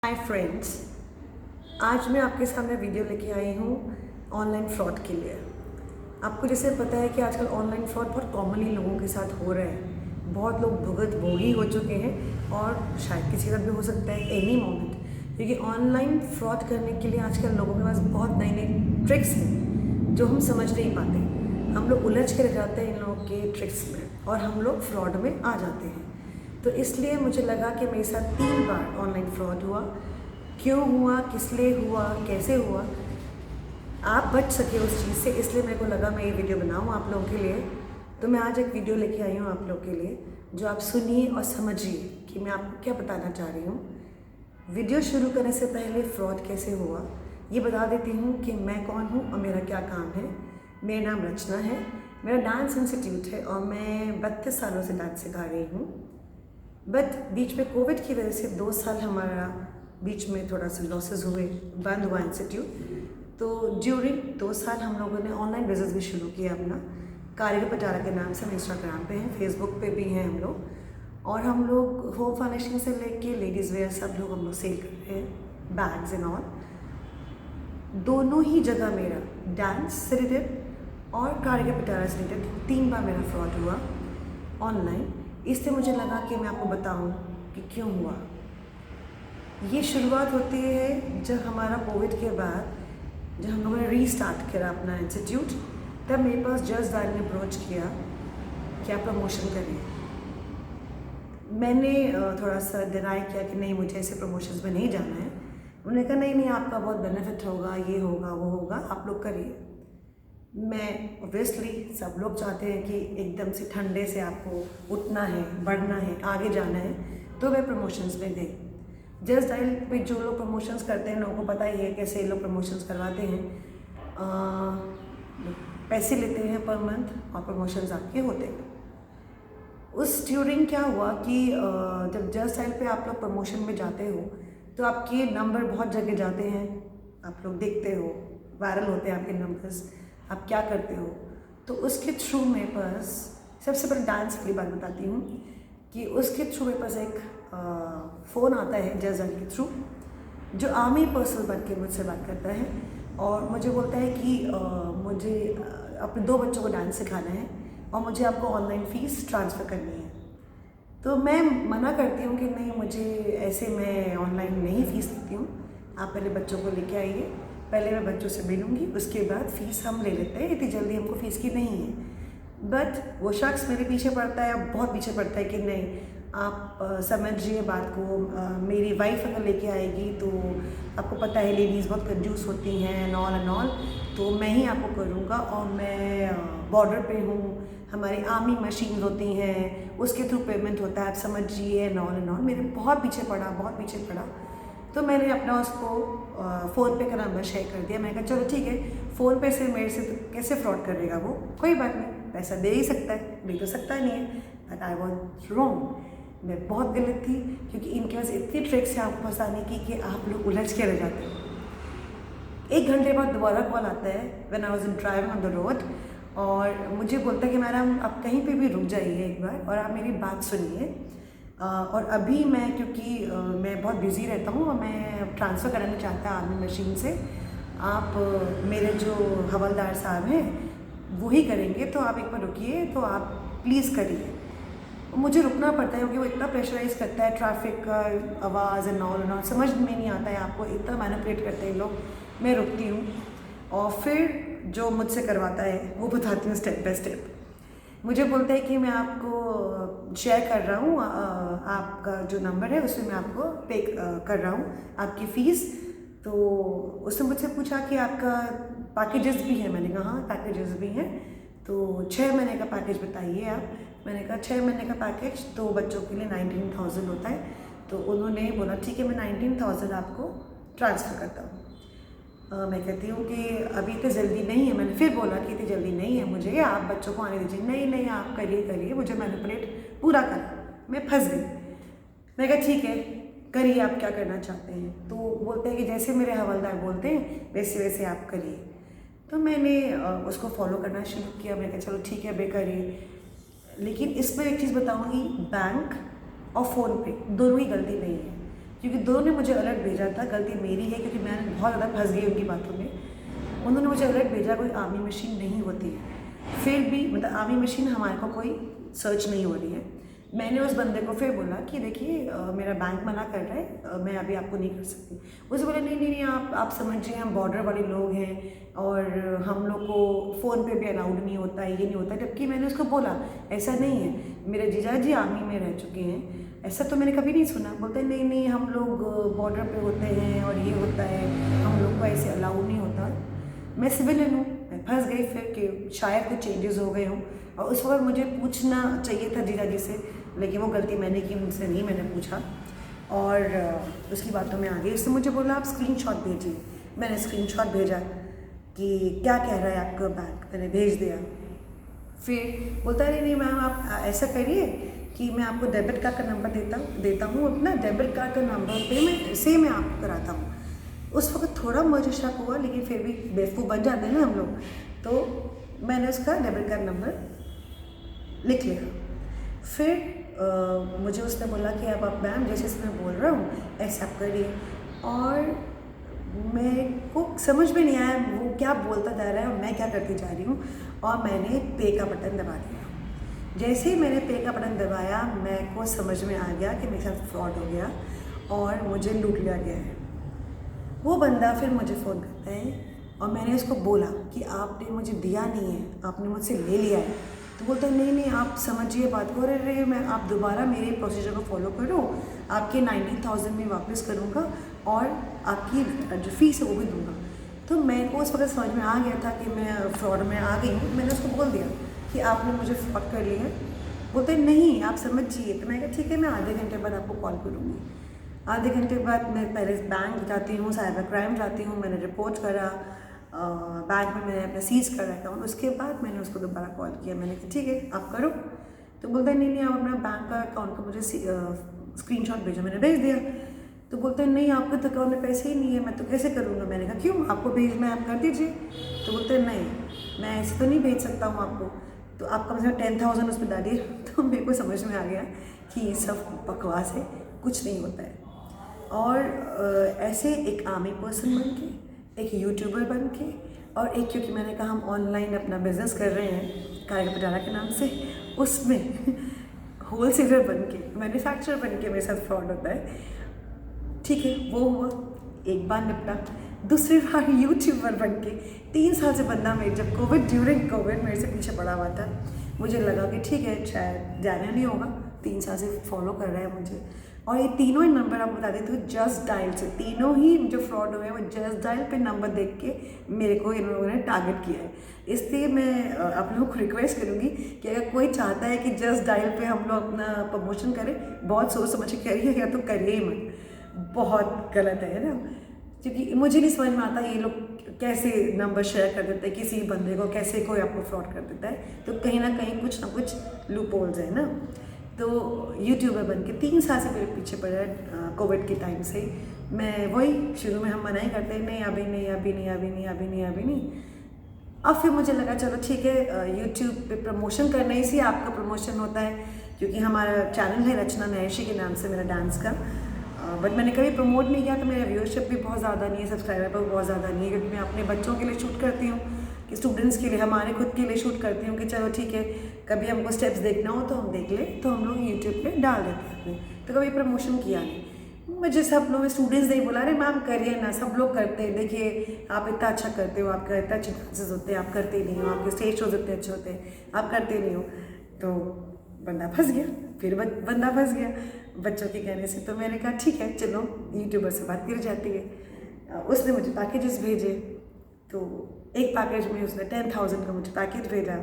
Hi friends, आज मैं आपके सामने वीडियो लेके आई हूँ ऑनलाइन फ्रॉड के लिए। आपको जैसे पता है कि आजकल ऑनलाइन फ्रॉड बहुत कॉमनली लोगों के साथ हो रहे हैं। बहुत लोग भुगतभोगी हो चुके हैं और शायद किसी का भी हो सकता है एनी मोमेंट, क्योंकि ऑनलाइन फ्रॉड करने के लिए आजकल लोगों के पास बहुत नई नई ट्रिक्स हैं जो हम समझ नहीं पाते। हम लोग उलझ कर रह जाते हैं इन लोगों के ट्रिक्स में और हम लोग फ्रॉड में आ जाते हैं। तो इसलिए मुझे लगा कि मेरे साथ 3 बार ऑनलाइन फ्रॉड हुआ। क्यों हुआ, किस लिए हुआ, कैसे हुआ, आप बच सके उस चीज़ से, इसलिए मेरे को लगा मैं ये वीडियो बनाऊँ आप लोगों के लिए। तो मैं आज एक वीडियो लेके आई हूँ आप लोग के लिए, जो आप सुनिए और समझिए कि मैं आपको क्या बताना चाह रही हूँ। वीडियो शुरू करने से पहले फ्रॉड कैसे हुआ ये बता देती हूँ कि मैं कौन हूँ और मेरा क्या काम है। मेरा नाम रचना है, मेरा डांस इंस्टीट्यूट है और मैं 32 सालों से डांस सिखा रही हूँ। बट बीच में कोविड की वजह से 2 साल हमारा बीच में थोड़ा सा लॉसेस हुए, बंद हुआ इंस्टीट्यूट। तो ड्यूरिंग 2 साल हम लोगों ने ऑनलाइन बिजनेस भी शुरू किया अपना। कारीगर पटारा के नाम से हम इंस्टाग्राम पे हैं, फेसबुक पे भी हैं हम लोग। और हम लोग होम फर्निशिंग से लेके लेडीज़ वेयर सब लोग हम लोग सेल कर रहे हैं, बैग्स एंड ऑल। दोनों ही जगह मेरा डांस से रिलेटेड और कारीगर पटारा से रिलेटेड 3 बार मेरा फ्रॉड हुआ ऑनलाइन। इससे मुझे लगा कि मैं आपको बताऊं कि क्यों हुआ। ये शुरुआत होती है जब हमारा कोविड के बाद, जब हम लोगों ने रीस्टार्ट किया अपना इंस्टीट्यूट, तब मेरे पास जस्ट डायल ने अप्रोच किया कि आप प्रमोशन करें। मैंने थोड़ा सा डिनाई किया कि नहीं, मुझे ऐसे प्रमोशंस में नहीं जाना है। उन्होंने कहा नहीं नहीं, आपका बहुत बेनिफिट होगा, ये होगा वो होगा, आप लोग करिए। मैं ऑब्वियसली, सब लोग चाहते हैं कि एकदम से ठंडे से आपको उठना है, बढ़ना है, आगे जाना है, तो वे प्रमोशंस में गए। जस्ट डायल पे जो लोग प्रमोशंस करते हैं, लोगों को पता ही है कैसे लोग प्रमोशंस करवाते हैं। पैसे लेते हैं पर मंथ और प्रमोशंस आपके होते हैं। उस ड्यूरिंग क्या हुआ कि जब जस्ट डायल पे आप लोग प्रमोशन में जाते हो तो आपके नंबर बहुत जगह जाते हैं, आप लोग देखते हो, वायरल होते हैं आपके नंबर्स, आप क्या करते हो। तो उसके थ्रू मेरे पास, सबसे पहले डांस की बात बताती हूँ कि उसके थ्रू मेरे पास एक फ़ोन आता है जजन के थ्रू, जो आर्मी पर्सन बन के मुझसे बात करता है और मुझे बोलता है कि मुझे अपने 2 बच्चों को डांस सिखाना है और मुझे आपको ऑनलाइन फ़ीस ट्रांसफ़र करनी है। तो मैं मना करती हूँ कि नहीं, मुझे ऐसे मैं ऑनलाइन नहीं फ़ीस लेती हूँ, आप पहले बच्चों को लेके आइए, पहले मैं बच्चों से मिलूँगी, उसके बाद फ़ीस हम ले लेते हैं, इतनी जल्दी हमको फ़ीस की नहीं है। बट वो शख्स मेरे पीछे पड़ता है, बहुत पीछे पड़ता है कि नहीं, आप समझिए बात को। मेरी वाइफ अगर लेके आएगी तो आपको पता है लेडीज़ बहुत कंजूस होती हैं एंड ऑल, तो मैं ही आपको करूँगा और मैं बॉर्डर पे हूँ, हमारी आर्मी मशीन होती हैं, उसके थ्रू पेमेंट होता है, आप समझिए एंड ऑल। मेरे बहुत पीछे पड़ा। तो मैंने अपना उसको फ़ोन पे का नंबर शेयर कर दिया। मैंने कहा चलो ठीक है, फ़ोन पे से मेरे से तो कैसे फ्रॉड करेगा वो, कोई बात नहीं, पैसा दे ही सकता है, दे तो सकता नहीं है। बट आई वॉज रॉन्ग, मैं बहुत गलत थी, क्योंकि इनके पास इतनी ट्रिक्स है आपको फंसाने की कि आप लोग उलझ के रह जाते हो। 1 घंटे बाद दोबारा कॉल आता है when I was driving on the road, और मुझे बोलता है कि मैडम आप कहीं पे भी रुक जाइए एक बार और आप मेरी बात सुनिए। और अभी मैं, क्योंकि मैं बहुत बिज़ी रहता हूँ और मैं ट्रांसफ़र कराना चाहता आर्मी मशीन से, आप मेरे जो हवलदार साहब हैं वो ही करेंगे, तो आप एक बार रुकिए, तो आप प्लीज़ करिए। मुझे रुकना पड़ता है क्योंकि वो इतना प्रेशराइज़ करता है, ट्रैफिक का आवाज़ एंड ऑल, समझ में नहीं आता है, आपको इतना मैनिपुलेट करते हैं लोग। मैं रुकती हूँ और फिर जो मुझसे करवाता है वो बताती हूँ स्टेप बाय स्टेप। मुझे बोलता है कि मैं आपको शेयर कर रहा हूँ, आपका जो नंबर है उसमें मैं आपको पे कर रहा हूँ आपकी फ़ीस। तो उसने मुझसे पूछा कि आपका पैकेजेस भी हैं, मैंने कहा हाँ पैकेजेस भी हैं, तो 6 महीने का पैकेज बताइए आप। मैंने कहा 6 महीने का पैकेज 2 बच्चों के लिए 19,000 होता है। तो उन्होंने बोला ठीक है, मैं 19,000 आपको ट्रांसफ़र करता हूँ। मैं कहती हूँ कि अभी इतनी जल्दी नहीं है। मैंने फिर बोला कि इतनी जल्दी नहीं है मुझे, आप बच्चों को आने दीजिए। नहीं आप करिए, मुझे मैनिपुलेट पूरा करा। मैं फंस गई। मैं कहा ठीक है, करिए, आप क्या करना चाहते हैं। तो बोलते हैं कि जैसे मेरे हवलदार बोलते हैं वैसे वैसे आप करिए। तो मैंने उसको फॉलो करना शुरू किया। मैंने कहा चलो ठीक है, बे करिए। लेकिन इसमें एक चीज़ बताऊँगी, बैंक और फ़ोन पे दोनों ही गलती नहीं है। क्योंकि दोनों ने मुझे अलर्ट भेजा था। गलती मेरी है क्योंकि मैं बहुत ज़्यादा फंस गई उनकी बातों में। उन्होंने मुझे अलर्ट भेजा कोई आर्मी मशीन नहीं होती है, फिर भी मतलब आर्मी मशीन हमारे को कोई सर्च नहीं हो रही है। मैंने उस बंदे को फिर बोला कि देखिए मेरा बैंक मना कर रहा है, मैं अभी आपको नहीं कर सकती। उसे बोला नहीं नहीं नहीं, आप समझिए हम बॉर्डर वाले लोग हैं और हम लोग को फ़ोन पे भी अलाउड नहीं होता है, ये नहीं होता। जबकि मैंने उसको बोला ऐसा नहीं है, मेरे जीजा जी आर्मी में रह चुके हैं, ऐसा तो मैंने कभी नहीं सुना। बोलते नहीं नहीं हम लोग बॉर्डर पे होते हैं और ये होता है, हम लोग को ऐसे अलाउड नहीं होता। मैं सिविलियन हूँ, मैं फंस गई फिर कि शायद कुछ चेंजेस हो गए हों। और उस वक्त मुझे पूछना चाहिए था जीजा जी से, लेकिन वो गलती मैंने की, मुझसे नहीं मैंने पूछा और उसकी बातों में आ गई। उसने मुझे बोला आप स्क्रीनशॉट भेजिए। मैंने स्क्रीनशॉट भेजा कि क्या कह रहा है आपका बैंक, मैंने भेज दिया। फिर बोलता है नहीं मैम आप ऐसा करिए कि मैं आपको डेबिट कार्ड का नंबर देता हूँ, अपना डेबिट कार्ड का नंबर पे मैं आपको कराता हूँ। उस वक्त थोड़ा मुझे शक हुआ, लेकिन फिर भी बेवकूफ़ बन जाते हैं ना हम लोग, तो मैंने उसका डेबिट कार्ड नंबर लिख लिया। फिर मुझे उसने बोला कि अब आप मैम जैसे मैं बोल रहा हूँ ऐसे आप करिए। और मेरे को समझ में नहीं आया वो क्या बोलता जा रहा है और मैं क्या करती जा रही हूँ, और मैंने पे का बटन दबा दिया। जैसे ही मैंने पे का बटन दबाया मेरे को समझ में आ गया कि मेरे साथ फ्रॉड हो गया और मुझे लूट लिया गया है। वो बंदा फिर मुझे फ़ोन करता है और मैंने उसको बोला कि आपने मुझे दिया नहीं है, आपने मुझसे ले लिया है। तो बोलता है नहीं नहीं आप समझिए बात को, अरे मैं आप दोबारा मेरे प्रोसीजर को फॉलो करो, आपके 90,000 में वापस करूँगा और आपकी जो फ़ीस है वो भी दूँगा। तो मेरे को उस वक्त समझ में आ गया था कि मैं फ्रॉड में आ गई हूँ। मैंने उसको बोल दिया कि आपने मुझे फ्रॉड कर लिया। बोलते नहीं आप समझिए। तो मैंने कहा ठीक है मैं आधे घंटे बाद आपको कॉल करूँगी। आधे घंटे बाद मैं पहले बैंक जाती हूँ, साइबर क्राइम जाती हूँ, मैंने रिपोर्ट करा, बैंक में मैंने अपना सीज़ कर रखा हूँ। उसके बाद मैंने उसको दोबारा कॉल किया, मैंने कहा ठीक है आप करो। तो बोलता है नहीं नहीं आप अपना बैंक का अकाउंट का मुझे स्क्रीनशॉट भेजो। मैंने भेज दिया। तो बोलते हैं नहीं आपके तो अकाउंट में पैसे ही नहीं है, मैं तो कैसे करूँगा। मैंने कहा क्यों, आपको भेजना है आप कर दीजिए। तो बोलते हैं नहीं मैं ऐसे तो नहीं भेज सकता हूँ आपको, तो आप कम से कम 10,000 उसमें डालिए। तो मेरे को समझ में आ गया कि ये सब बकवास है, कुछ नहीं होता है। और ऐसे एक आर्मी पर्सन बन के, एक यूट्यूबर बन के, और एक क्योंकि मैंने कहा हम ऑनलाइन अपना बिजनेस कर रहे हैं कारिका पटारा के नाम से, उसमें होलसेलर बन के, मैन्युफैक्चरर बन के मेरे साथ फ्रॉड होता है। ठीक है वो हुआ, एक बार निपटा। दूसरी बार यूट्यूबर बन के 3 साल से बंदा मेरे जब ड्यूरिंग कोविड मेरे से पीछे पड़ा हुआ था। मुझे लगा कि ठीक है शायद जाना नहीं होगा, 3 साल से फॉलो कर रहा है मुझे। और ये तीनों ही नंबर आपको बता देती हूँ जस्ट डायल से, तीनों ही जो फ्रॉड हुए हैं वो जस्ट डायल पे नंबर देख के मेरे को इन लोगों ने टारगेट किया है। इसलिए मैं आप लोगों को रिक्वेस्ट करूँगी कि अगर कोई चाहता है कि जस्ट डायल पे हम लोग अपना प्रमोशन करें, बहुत सोच समझ के करिए, या तो करिए ही मत, बहुत गलत है ना। क्योंकि मुझे नहीं समझ में आता ये लोग कैसे नंबर शेयर कर देते हैं किसी बंदे को, कैसे कोई आपको फ्रॉड कर देता है। तो कहीं ना कुछ लूप होल्स है ना। तो यूट्यूबर बन के 3 साल से मेरे पीछे पड़ा है कोविड के टाइम से। मैं वही शुरू में हम मना ही करते हैं नहीं अभी नहीं अभी नहीं अभी नहीं अभी नहीं अभी नहीं। अब फिर मुझे लगा चलो ठीक है यूट्यूब पे प्रमोशन करने से आपका प्रमोशन होता है, क्योंकि हमारा चैनल है रचना नैशी के नाम से मेरा डांस का। बट मैंने कभी प्रमोट नहीं किया, तो मेरा व्यूअरशिप भी बहुत ज़्यादा नहीं है, सब्सक्राइबर भी बहुत ज़्यादा नहीं है, क्योंकि मैं अपने बच्चों के लिए शूट करती हूँ, कि स्टूडेंट्स के लिए, हमारे खुद के लिए शूट करती हूँ कि चलो ठीक है कभी हमको स्टेप्स देखना हो तो हम देख लें, तो हम लोग यूट्यूब पे डाल देते हैं अपने। तो कभी प्रमोशन किया नहीं। मुझे सब लोग स्टूडेंट्स नहीं बोला अरे मैम करिए ना, सब लोग करते हैं, देखिए आप इतना अच्छा करते हो, आपका इतना अच्छे डांसेस होते हैं, आप करते नहीं हो, आपके स्टेज शोज इतने अच्छे होते हैं, आप करते नहीं हो। तो बंदा फंस गया, फिर बंदा फंस गया बच्चों के कहने से। तो मैंने कहा ठीक है चलो यूट्यूबर से बात करी जाती है। उसने मुझे पैकेजेस भेजे, तो एक पैकेज में उसने 10,000 का मुझे पैकेज भेजा।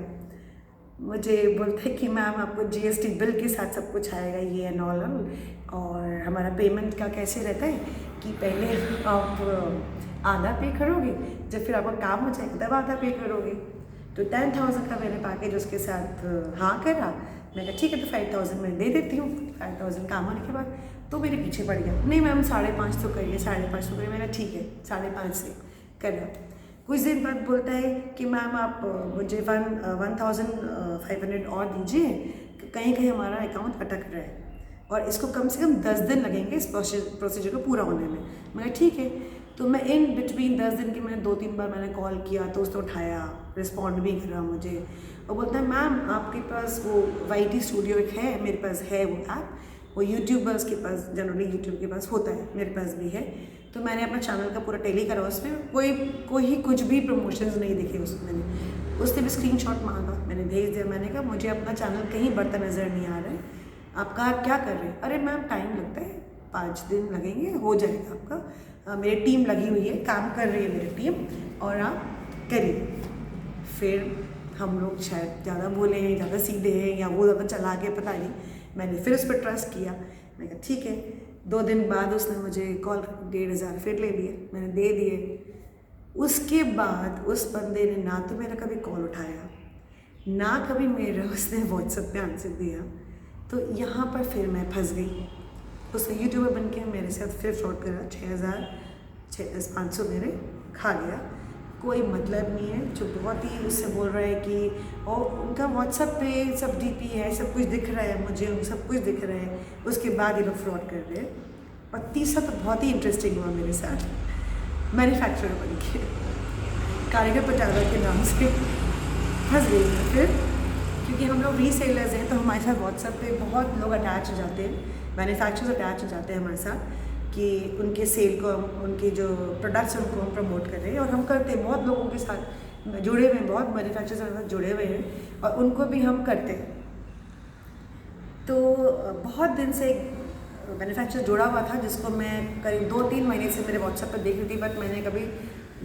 मुझे बोलते कि मैम आपको GST बिल के साथ सब कुछ आएगा ये एंड ऑल। और हमारा पेमेंट का कैसे रहता है कि पहले आप आधा पे करोगे, जब फिर आपका काम हो जाएगा तब आधा पे करोगे। तो 10,000 का मैंने पैकेज उसके साथ हाँ करा। मैं कहा ठीक है तो 5,000 मैं दे देती हूँ। 5,000 काम होने के बाद तो मेरे पीछे पड़ गया, नहीं मैम 5.5 तो करिए, 5.5 तो करिए। मैंने ठीक है 5.5 से करा। कुछ दिन बाद बोलता है कि मैम आप मुझे 1,500 और दीजिए, कहीं कहीं हमारा अकाउंट अटक रहा है। और इसको कम से कम 10 दिन लगेंगे इस प्रोसीजर को पूरा होने में। मैं ठीक है। तो मैं इन बिटवीन 10 दिन की मैंने 2-3 बार मैंने कॉल किया तो उसने उठाया, रिस्पॉन्ड भी करा मुझे और बोलता है मैम आपके पास वो YT स्टूडियो एक है, मेरे पास है वो ऐप, वो यूट्यूबर्स के पास जनरली यूट्यूब के पास होता है, मेरे पास भी है। तो मैंने अपना चैनल का पूरा टेली करा, उसमें कोई कुछ भी प्रमोशंस नहीं दिखे उसमें। मैंने उसने भी स्क्रीनशॉट मांगा, मैंने भेज दिया। मैंने कहा मुझे अपना चैनल कहीं बढ़ता नज़र नहीं आ रहा है, आप क्या कर रहे हैं? अरे मैम टाइम लगता है, 5 दिन लगेंगे, हो जाएगा आपका, मेरी टीम लगी हुई है, काम कर रही है मेरी टीम और आप करिए। फिर हम लोग शायद ज़्यादा बोले हैं, ज़्यादा सीधे हैं या वो ज़्यादा चला के पता नहीं, मैंने फिर उस पर ट्रस्ट किया। मैंने कहा ठीक है। 2 दिन बाद उसने मुझे कॉल 1,500 फिर ले लिए, मैंने दे दिए। उसके बाद उस बंदे ने ना तो मेरा कभी कॉल उठाया, ना कभी मेरा उसने व्हाट्सएप पे आंसर दिया। तो यहाँ पर फिर मैं फंस गई। उसने यूट्यूबर बन के मेरे साथ फिर फ्रॉड करा, 6,500 मेरे खा गया। कोई मतलब नहीं है, जो बहुत ही उससे बोल रहा है कि और उनका व्हाट्सएप पे सब DP है, सब कुछ दिख रहा है मुझे, सब कुछ दिख रहा है, उसके बाद ये लोग फ्रॉड कर रहे हैं। और तीसरा तो बहुत ही इंटरेस्टिंग हुआ मेरे साथ, मैन्युफैक्चरर बन के कारीगर पटावा के नाम से फंस गई मैं फिर, क्योंकि हम लोग रीसेलर्स हैं तो हमारे साथ व्हाट्सएप पे बहुत लोग अटैच हो जाते हैं, मैन्युफैक्चरर्स अटैच हो जाते हैं हमारे साथ कि उनके सेल को, उनके जो प्रोडक्ट्स हैं उनको हम प्रमोट कर रहे हैं। और हम करते हैं, बहुत लोगों के साथ जुड़े हुए हैं, बहुत मैन्युफैक्चरर्स हमारे साथ जुड़े हुए हैं और उनको भी हम करते हैं। तो बहुत दिन से एक मैन्युफैक्चरर जुड़ा हुआ था जिसको मैं करीब 2-3 महीने से मेरे व्हाट्सएप पर देख रही थी, बट मैंने कभी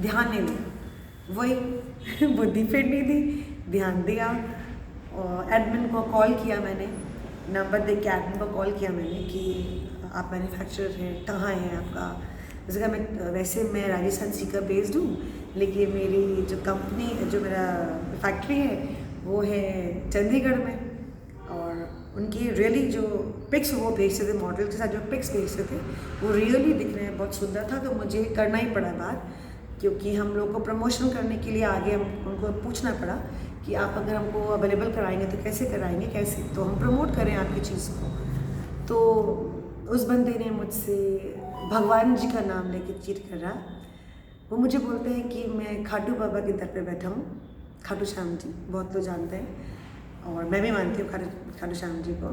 ध्यान नहीं दिया। वही बुद्धि फिर नहीं दी, ध्यान दिया और एडमिन को कॉल किया मैंने, नंबर दे के एडमिन को कॉल किया मैंने कि आप मैन्युफैक्चरर हैं, कहाँ हैं आपका? जैसे कहा मैं वैसे मैं राजस्थान सीकर बेस्ड हूँ, लेकिन मेरी जो कंपनी, जो मेरा फैक्ट्री है वो है चंडीगढ़ में। और उनकी रियली जो पिक्स वो भेजते थे, मॉडल के साथ जो पिक्स भेजते थे वो रियली दिखने में बहुत सुंदर था। तो मुझे करना ही पड़ा बात, क्योंकि हम लोग को प्रमोशन करने के लिए आगे हम उनको पूछना पड़ा कि आप अगर हमको अवेलेबल कराएंगे तो कैसे कराएंगे, कैसे तो हम प्रमोट करें आपकी चीज़ को। तो उस बंदे ने मुझसे भगवान जी का नाम लेके चीट करा। वो मुझे बोलते हैं कि मैं खाटू बाबा के दर पे बैठा हूँ, खाटू श्याम जी बहुत लोग जानते हैं और मैं भी मानती हूँ खाटू श्याम जी को।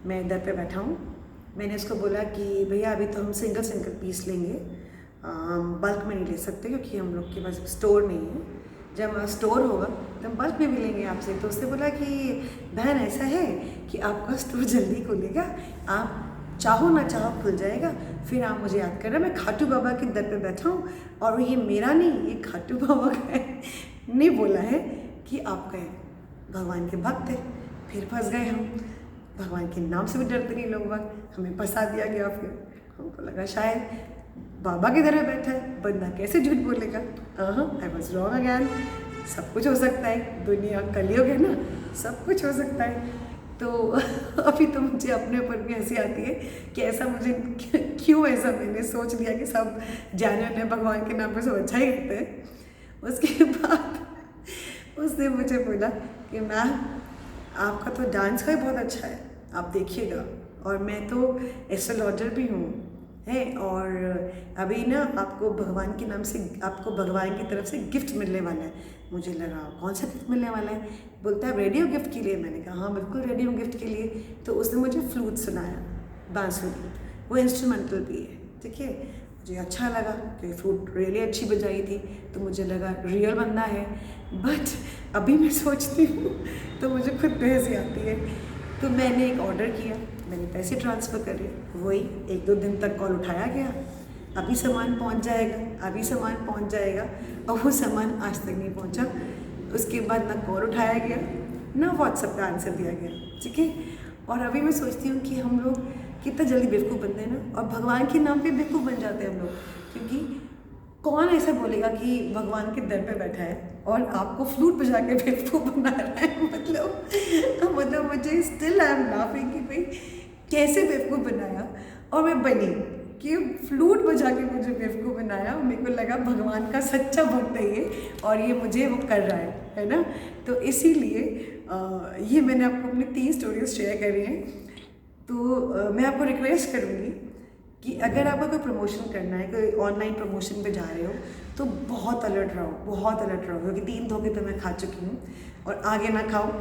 मैं दर पे बैठा हूँ। मैंने उसको बोला कि भैया अभी तो हम सिंगल पीस लेंगे, हम बल्क में नहीं ले सकते क्योंकि हम लोग के पास स्टोर नहीं है। जब हमारा स्टोर होगा तो हम बल्क में भी लेंगे आपसे। तो उसने बोला कि बहन ऐसा है कि आपका स्टोर जल्दी खुलेगा, आप चाहो ना चाहो खुल जाएगा, फिर आप मुझे याद करना, मैं खाटू बाबा के दर पे बैठा हूँ और ये मेरा नहीं, ये खाटू बाबा का है। नहीं बोला है कि आपका है, भगवान के भक्त है। फिर फंस गए हम, भगवान के नाम से भी डरते नहीं लोग, हमें फंसा दिया गया। फिर हमको लगा शायद बाबा की तरह बैठा है, बंदा कैसे झूठ बोलेगा। I was wrong again. सब कुछ हो सकता है, दुनिया कलयुग है ना, सब कुछ हो सकता है। तो अभी तो मुझे अपने ऊपर भी हंसी आती है कि ऐसा मुझे क्यों ऐसा मैंने सोच लिया कि सब जाने भगवान के नाम पर सब अच्छा ही करते हैं। उसके बाद उसने मुझे बोला कि मैम आपका तो डांस का ही बहुत अच्छा है, आप देखिएगा, और मैं तो एस्ट्रोलॉजर भी हूँ है, और अभी ना आपको भगवान के नाम से, आपको भगवान की तरफ से गिफ्ट मिलने वाला है। मुझे लगा कौन सा गिफ्ट मिलने वाला है? बोलता है रेडियो गिफ्ट के लिए। मैंने कहा हाँ बिल्कुल रेडियो गिफ्ट के लिए। तो उसने मुझे फ्लूट सुनाया, बांसुरी, वो इंस्ट्रूमेंटल भी है, ठीक है। मुझे अच्छा लगा कि फ्लूट रियली अच्छी बजाई थी, तो मुझे लगा रियल बंदा है। बट अभी मैं सोचती हूँ तो मुझे खुद पे हंसी आती है। तो मैंने एक ऑर्डर किया, मैंने पैसे ट्रांसफ़र करे, वही 1-2 दिन तक कॉल उठाया गया, अभी सामान पहुंच जाएगा, अभी सामान पहुंच जाएगा, और वो सामान आज तक नहीं पहुंचा। उसके बाद ना कॉल उठाया गया, ना व्हाट्सएप पे आंसर दिया गया, ठीक है। और अभी मैं सोचती हूँ कि हम लोग कितना जल्दी बेवकूफ़ बनते हैं ना, और भगवान के नाम पे बेवकूफ़ बन जाते हैं हम लोग। क्योंकि कौन ऐसा बोलेगा कि भगवान के दर पे बैठा है और आपको फ्लूट बजा के बेवकूफ़ बना रहा है? मतलब मुझे स्टिल आई एम लाफिंग कि भाई कैसे बेवकूफ़ बनाया। और मैं बनी कि फ्लूट बजा के मुझे बेवकूफ़ बनाया, और मेरे को लगा भगवान का सच्चा भक्त है ये, और ये मुझे वो कर रहा है ना। तो इसीलिए ये मैंने आपको अपनी 3 स्टोरीज शेयर करी हैं। तो मैं आपको रिक्वेस्ट करूँगी कि अगर आपको कोई प्रमोशन करना है, कोई ऑनलाइन प्रमोशन पे जा रहे हो, तो बहुत अलर्ट रहो, बहुत अलर्ट रहो, क्योंकि 3 धोखे तो मैं खा चुकी हूँ और आगे ना खाऊँ,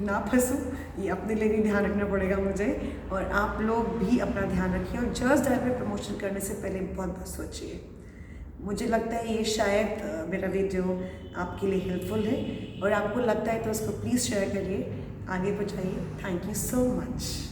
ना फंसूँ, ये अपने लिए भी ध्यान रखना पड़ेगा मुझे। और आप लोग भी अपना ध्यान रखिए और जस्ट डायल पे प्रमोशन करने से पहले बहुत बहुत सोचिए। मुझे लगता है ये शायद मेरा वीडियो आपके लिए हेल्पफुल है, और आपको लगता है तो उसको प्लीज़ शेयर करिए, आगे पहुँचाइए। Thank you so much.